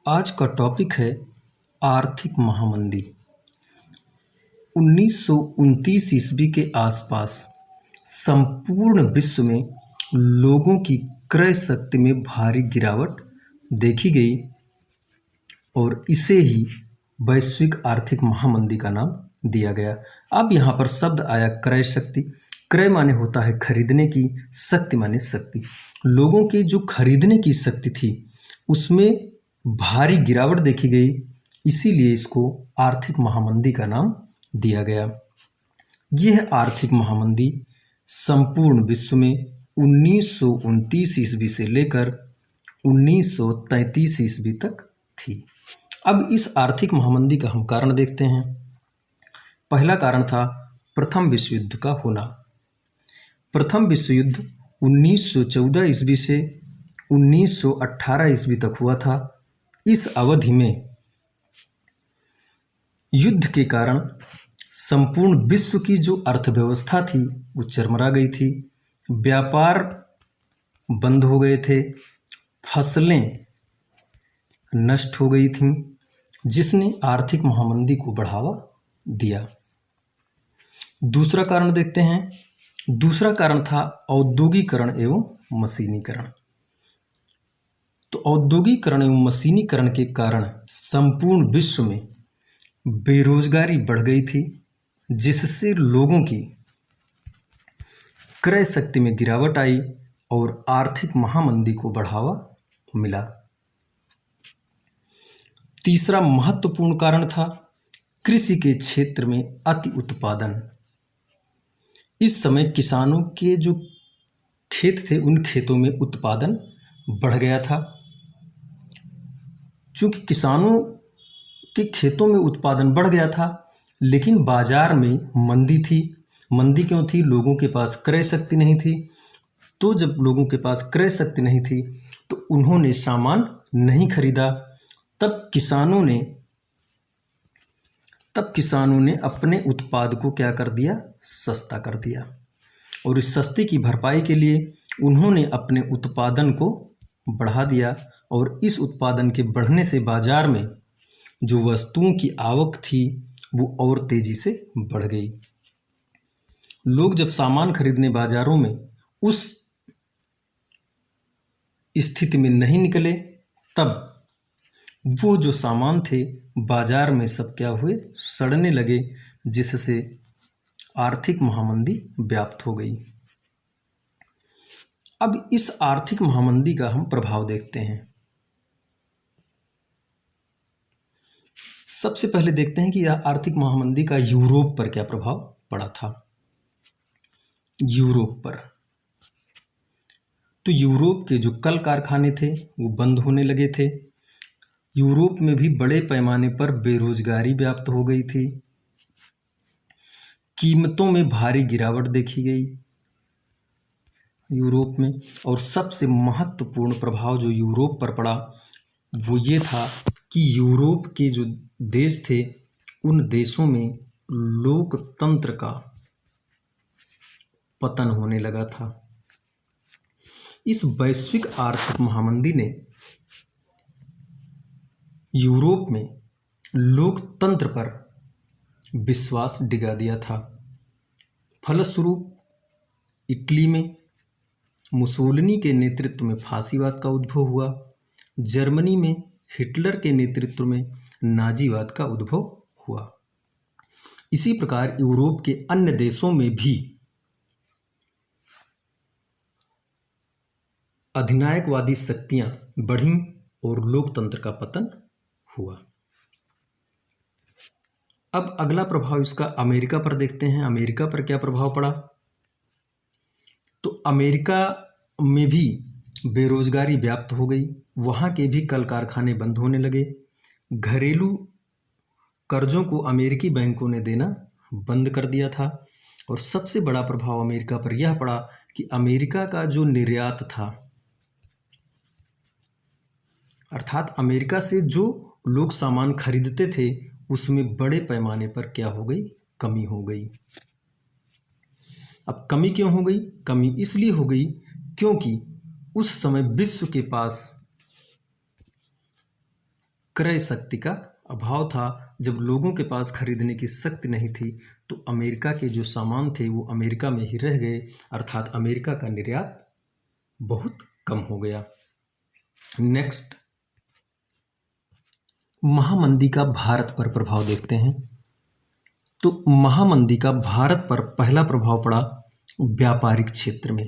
आज का टॉपिक है आर्थिक महामंदी। 1929 ईस्वी के आसपास संपूर्ण विश्व में लोगों की क्रय शक्ति में भारी गिरावट देखी गई और इसे ही वैश्विक आर्थिक महामंदी का नाम दिया गया। अब यहाँ पर शब्द आया क्रय शक्ति। क्रय माने होता है खरीदने की, शक्ति माने शक्ति। लोगों की जो खरीदने की शक्ति थी उसमें भारी गिरावट देखी गई, इसीलिए इसको आर्थिक महामंदी का नाम दिया गया। यह आर्थिक महामंदी संपूर्ण विश्व में 1929 ईस्वी से लेकर 1933 ईस्वी तक थी। अब इस आर्थिक महामंदी का हम कारण देखते हैं। पहला कारण था प्रथम विश्व युद्ध का होना। प्रथम विश्व युद्ध 1914 ईस्वी से 1918 ईस्वी तक हुआ था। इस अवधि में युद्ध के कारण संपूर्ण विश्व की जो अर्थव्यवस्था थी वो चरमरा गई थी। व्यापार बंद हो गए थे, फसलें नष्ट हो गई थीं, जिसने आर्थिक महामंदी को बढ़ावा दिया। दूसरा कारण देखते हैं। दूसरा कारण था औद्योगिकरण एवं मशीनीकरण। तो औद्योगिकरण एवं मशीनीकरण के कारण संपूर्ण विश्व में बेरोजगारी बढ़ गई थी, जिससे लोगों की क्रय शक्ति में गिरावट आई और आर्थिक महामंदी को बढ़ावा मिला। तीसरा महत्वपूर्ण कारण था कृषि के क्षेत्र में अति उत्पादन। इस समय किसानों के जो खेत थे उन खेतों में उत्पादन बढ़ गया था। चूंकि किसानों के खेतों में उत्पादन बढ़ गया था, लेकिन बाजार में मंदी थी। मंदी क्यों थी? लोगों के पास क्रय शक्ति नहीं थी। तो जब लोगों के पास क्रय शक्ति नहीं थी तो उन्होंने सामान नहीं खरीदा। तब किसानों ने अपने उत्पाद को क्या कर दिया? सस्ता कर दिया। और इस सस्ते की भरपाई के लिए उन्होंने अपने उत्पादन को बढ़ा दिया और इस उत्पादन के बढ़ने से बाजार में जो वस्तुओं की आवक थी वो और तेजी से बढ़ गई। लोग जब सामान खरीदने बाजारों में उस स्थिति में नहीं निकले, तब वो जो सामान थे बाजार में सब क्या हुए? सड़ने लगे, जिससे आर्थिक महामंदी व्याप्त हो गई। अब इस आर्थिक महामंदी का हम प्रभाव देखते हैं। सबसे पहले देखते हैं कि यह आर्थिक महामंदी का यूरोप पर क्या प्रभाव पड़ा था। यूरोप पर तो यूरोप के जो कल कारखाने थे वो बंद होने लगे थे। यूरोप में भी बड़े पैमाने पर बेरोजगारी व्याप्त हो गई थी। कीमतों में भारी गिरावट देखी गई यूरोप में। और सबसे महत्वपूर्ण प्रभाव जो यूरोप पर पड़ा वो ये था कि यूरोप के जो देश थे उन देशों में लोकतंत्र का पतन होने लगा था। इस वैश्विक आर्थिक महामंदी ने यूरोप में लोकतंत्र पर विश्वास डिगा दिया था। फलस्वरूप इटली में मुसोलिनी के नेतृत्व में फासीवाद का उद्भव हुआ। जर्मनी में हिटलर के नेतृत्व में नाजीवाद का उद्भव हुआ। इसी प्रकार यूरोप के अन्य देशों में भी अधिनायकवादी शक्तियां बढ़ीं और लोकतंत्र का पतन हुआ। अब अगला प्रभाव इसका अमेरिका पर देखते हैं। अमेरिका पर क्या प्रभाव पड़ा? तो अमेरिका में भी बेरोजगारी व्याप्त हो गई। वहाँ के भी कल कारखाने बंद होने लगे। घरेलू कर्जों को अमेरिकी बैंकों ने देना बंद कर दिया था। और सबसे बड़ा प्रभाव अमेरिका पर यह पड़ा कि अमेरिका का जो निर्यात था, अर्थात अमेरिका से जो लोग सामान खरीदते थे उसमें बड़े पैमाने पर क्या हो गई? कमी हो गई। अब कमी क्यों हो गई? कमी इसलिए हो गई क्योंकि उस समय विश्व के पास क्रय शक्ति का अभाव था। जब लोगों के पास खरीदने की शक्ति नहीं थी तो अमेरिका के जो सामान थे वो अमेरिका में ही रह गए, अर्थात अमेरिका का निर्यात बहुत कम हो गया। नेक्स्ट, महामंदी का भारत पर प्रभाव देखते हैं। तो महामंदी का भारत पर पहला प्रभाव पड़ा व्यापारिक क्षेत्र में।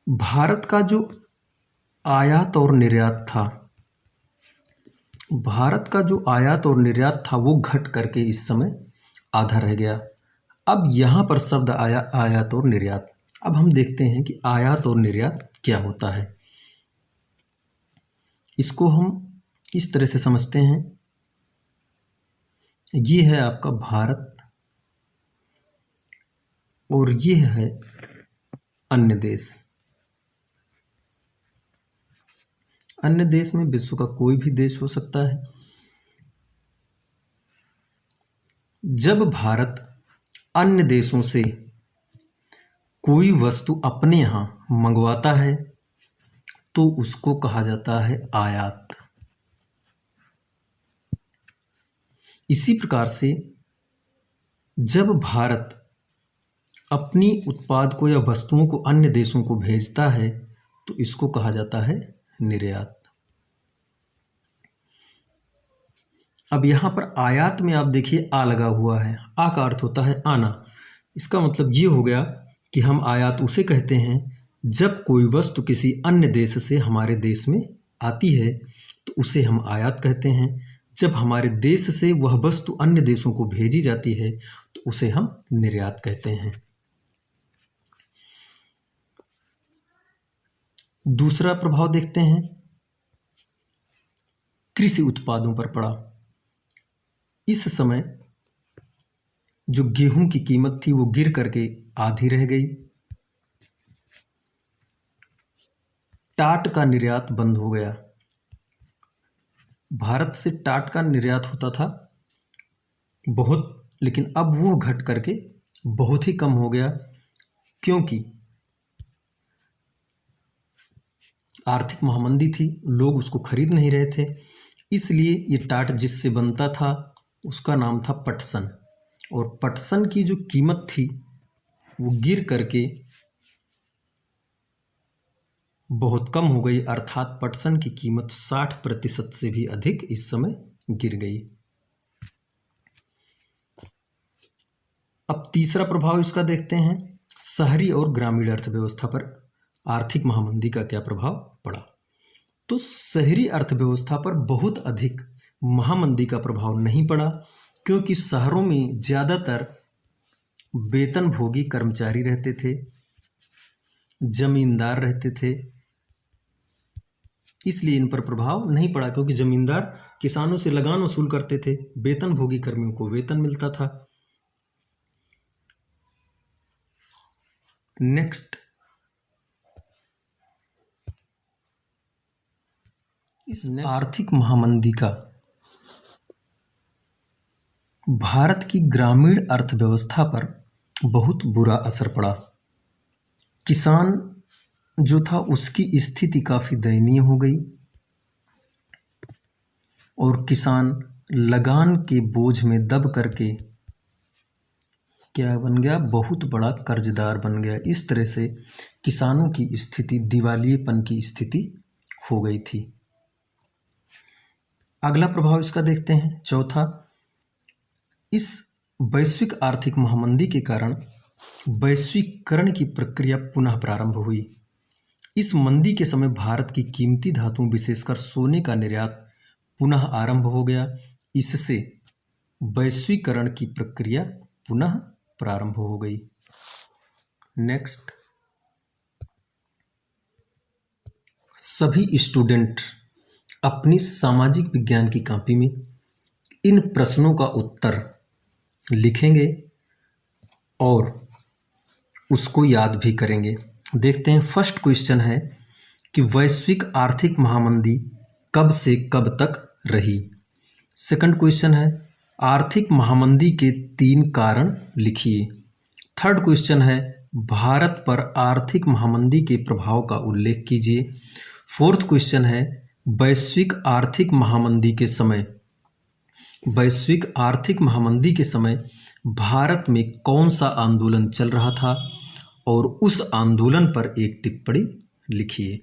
भारत का जो आयात और निर्यात था, भारत का जो आयात और निर्यात था वो घट करके इस समय आधा रह गया। अब यहाँ पर शब्द आया आयात और निर्यात। अब हम देखते हैं कि आयात और निर्यात क्या होता है। इसको हम इस तरह से समझते हैं, ये है आपका भारत और ये है अन्य देश। अन्य देश में विश्व का कोई भी देश हो सकता है। जब भारत अन्य देशों से कोई वस्तु अपने यहाँ मंगवाता है तो उसको कहा जाता है आयात। इसी प्रकार से जब भारत अपनी उत्पाद को या वस्तुओं को अन्य देशों को भेजता है तो इसको कहा जाता है निर्यात। अब यहाँ पर आयात में आप देखिए आ लगा हुआ है। आ का अर्थ होता है आना। इसका मतलब ये हो गया कि हम आयात उसे कहते हैं जब कोई वस्तु किसी अन्य देश से हमारे देश में आती है तो उसे हम आयात कहते हैं। जब हमारे देश से वह वस्तु अन्य देशों को भेजी जाती है तो उसे हम निर्यात कहते हैं। दूसरा प्रभाव देखते हैं, कृषि उत्पादों पर पड़ा। इस समय जो गेहूं की कीमत थी वो गिर करके आधी रह गई। टाट का निर्यात बंद हो गया। भारत से टाट का निर्यात होता था बहुत, लेकिन अब वो घट करके बहुत ही कम हो गया, क्योंकि आर्थिक महामंदी थी, लोग उसको खरीद नहीं रहे थे। इसलिए ये टाट जिससे बनता था उसका नाम था पटसन, और पटसन की जो कीमत थी वो गिर करके बहुत कम हो गई, अर्थात पटसन की कीमत 60% से भी अधिक इस समय गिर गई। अब तीसरा प्रभाव इसका देखते हैं, शहरी और ग्रामीण अर्थव्यवस्था पर आर्थिक महामंदी का क्या प्रभाव पड़ा। तो शहरी अर्थव्यवस्था पर बहुत अधिक महामंदी का प्रभाव नहीं पड़ा, क्योंकि शहरों में ज़्यादातर वेतनभोगी कर्मचारी रहते थे, जमींदार रहते थे, इसलिए इन पर प्रभाव नहीं पड़ा, क्योंकि जमींदार किसानों से लगान वसूल करते थे, वेतनभोगी कर्मियों को वेतन मिलता था। नेक्स्ट, इस आर्थिक महामंदी का भारत की ग्रामीण अर्थव्यवस्था पर बहुत बुरा असर पड़ा। किसान जो था उसकी स्थिति काफ़ी दयनीय हो गई और किसान लगान के बोझ में दब करके क्या बन गया, बहुत बड़ा कर्जदार बन गया। इस तरह से किसानों की स्थिति दिवालियेपन की स्थिति हो गई थी। अगला प्रभाव इसका देखते हैं, चौथा, इस वैश्विक आर्थिक महामंदी के कारण वैश्वीकरण की प्रक्रिया पुनः प्रारंभ हुई। इस मंदी के समय भारत की कीमती धातुओं विशेषकर सोने का निर्यात पुनः आरंभ हो गया। इससे वैश्वीकरण की प्रक्रिया पुनः प्रारंभ हो गई। नेक्स्ट, सभी स्टूडेंट अपनी सामाजिक विज्ञान की कॉपी में इन प्रश्नों का उत्तर लिखेंगे और उसको याद भी करेंगे। देखते हैं, फर्स्ट क्वेश्चन है कि वैश्विक आर्थिक महामंदी कब से कब तक रही। सेकंड क्वेश्चन है आर्थिक महामंदी के 3 कारण लिखिए। थर्ड क्वेश्चन है भारत पर आर्थिक महामंदी के प्रभाव का उल्लेख कीजिए। फोर्थ क्वेश्चन है वैश्विक आर्थिक महामंदी के समय भारत में कौन सा आंदोलन चल रहा था और उस आंदोलन पर एक टिप्पणी लिखिए।